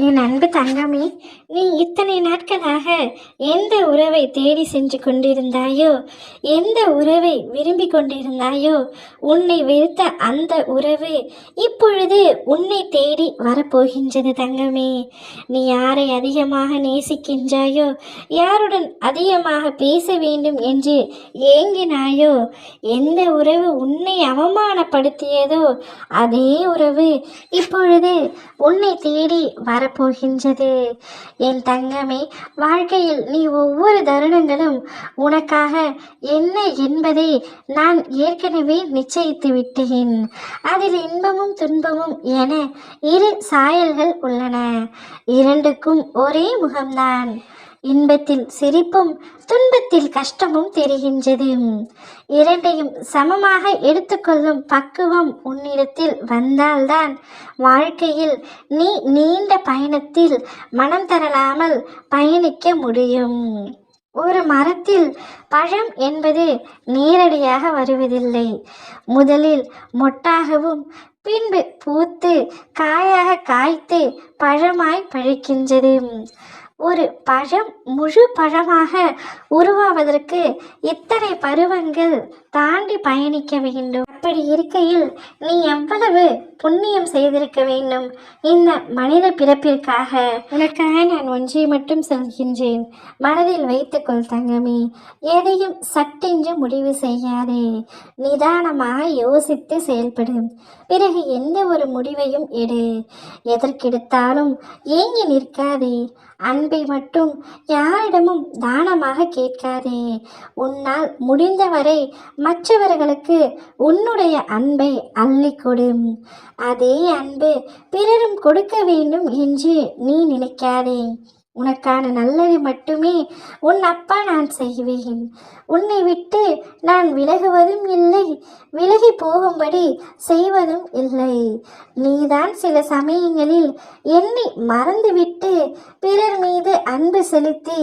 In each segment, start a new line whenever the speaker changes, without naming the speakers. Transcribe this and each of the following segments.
என் அன்பு தங்கமே, நீ இத்தனை நாட்களாக எந்த உறவை தேடி சென்று கொண்டிருந்தாயோ, எந்த உறவை விரும்பி கொண்டிருந்தாயோ, உன்னை வெறுத்த அந்த உறவு இப்பொழுது உன்னை தேடி வரப்போகின்றது தங்கமே. நீ யாரை அதிகமாக நேசிக்கின்றாயோ, யாருடன் அதிகமாக பேச வேண்டும் என்று ஏங்கினாயோ, எந்த உறவு உன்னை அவமானப்படுத்தியதோ அதே உறவு இப்பொழுது உன்னை தேடி வரப்போகின்றது. என் தங்கமே, வாழ்க்கையில் நீ ஒவ்வொரு தருணங்களும் உனக்காக என்ன என்பதை நான் ஏற்கனவே நிச்சயித்து விட்டேன். அதில் இன்பமும் துன்பமும் என இரு சாயல்கள் உள்ளன. இரண்டுக்கும் ஒரே முகம்தான். இன்பத்தில் சிரிப்பும் துன்பத்தில் கஷ்டமும் தெரிகின்றது. இரண்டையும் சமமாக எடுத்துக்கொள்ளும் பக்குவம் உன்னிடத்தில் வந்தால்தான் வாழ்க்கையில் நீ நீண்ட பயணத்தில் மனம் தரலாமல் பயணிக்க முடியும். ஒரு மரத்தில் பழம் என்பது நேரடியாக வருவதில்லை. முதலில் மொட்டாகவும் பின்பு பூத்து காயாக காய்த்து பழமாய் பழுக்கின்றது. ஒரு பழம் முழு பழமாக உருவாவதற்கு இத்தனை பருவங்கள் தாண்டி பயணிக்க வேண்டும். அப்படி இருக்கையில் நீ எவ்வளவு புண்ணியம் செய்திருக்க வேண்டும் இந்த மனித பிறப்பிற்காக. உனக்காக நான் ஒன்றை மட்டும் சொல்கின்றேன், மனதில் வைத்துக்கொள் தங்கமே. எதையும் சட்டென்று முடிவு செய்யாதே. நிதானமாக யோசித்து செயல்படும். பிறகு எந்த ஒரு முடிவையும் எடு. எதற்கெடுத்தாலும் ஏங்கி நிற்காதே. அன்பை மட்டும் யாரிடமும் தானமாக கேட்காதே. உன்னால் முடிந்தவரை மற்றவர்களுக்கு உன்னுடைய அன்பை அள்ளிக்கொடு. அதே அன்பு பிறரும் கொடுக்க வேண்டும் என்று நீ நினைக்காதே. உனக்கான நல்லது மட்டுமே உன் அப்பா நான் செய்வேன். உன்னை விட்டு நான் விலகுவதும் இல்லை, விலகி போகும்படி செய்வதும் இல்லை. நீதான் சில சமயங்களில் என்னை மறந்துவிட்டு பிறர் மீது அன்பு செலுத்தி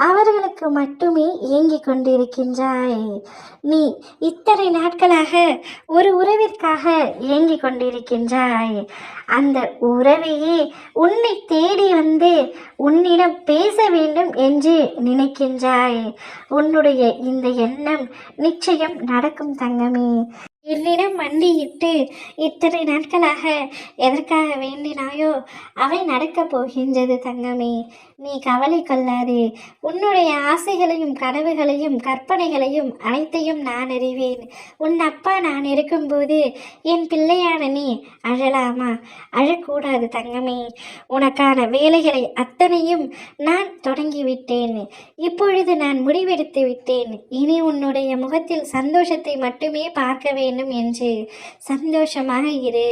அவர்களுக்கு மட்டுமே ஏங்கிக் கொண்டிருக்கின்றாய். நீ இத்தனை நாட்களாக ஒரு உறவிற்காக ஏங்கிக் கொண்டிருக்கின்றாய். அந்த உறவையே உன்னை தேடி வந்து உன்னிடம் பேச வேண்டும் என்று நினைக்கின்றாய். உன்னுடைய இந்த எண்ணம் நிச்சயம் நடக்கும் தங்கமே. என்னிடம் மண்டியிட்டு இத்தனை நாட்களாக எதற்காக வேண்டினாயோ அவை நடக்கப் போகின்றது தங்கமே. நீ கவலை கொள்ளாதே. உன்னுடைய ஆசைகளையும் கனவுகளையும் கற்பனைகளையும் அனைத்தையும் நான் அறிவேன். உன் அப்பா நான் இருக்கும்போது என் பிள்ளையான நீ அழலாமா? அழக்கூடாது தங்கமே. உனக்கான வேலைகளை அத்தனையும் நான் தொடங்கிவிட்டேன். இப்பொழுது நான் முடிவெடுத்து விட்டேன். இனி உன்னுடைய முகத்தில் சந்தோஷத்தை மட்டுமே பார்க்க வேண்டும் என்று. சந்தோஷமாக இரு.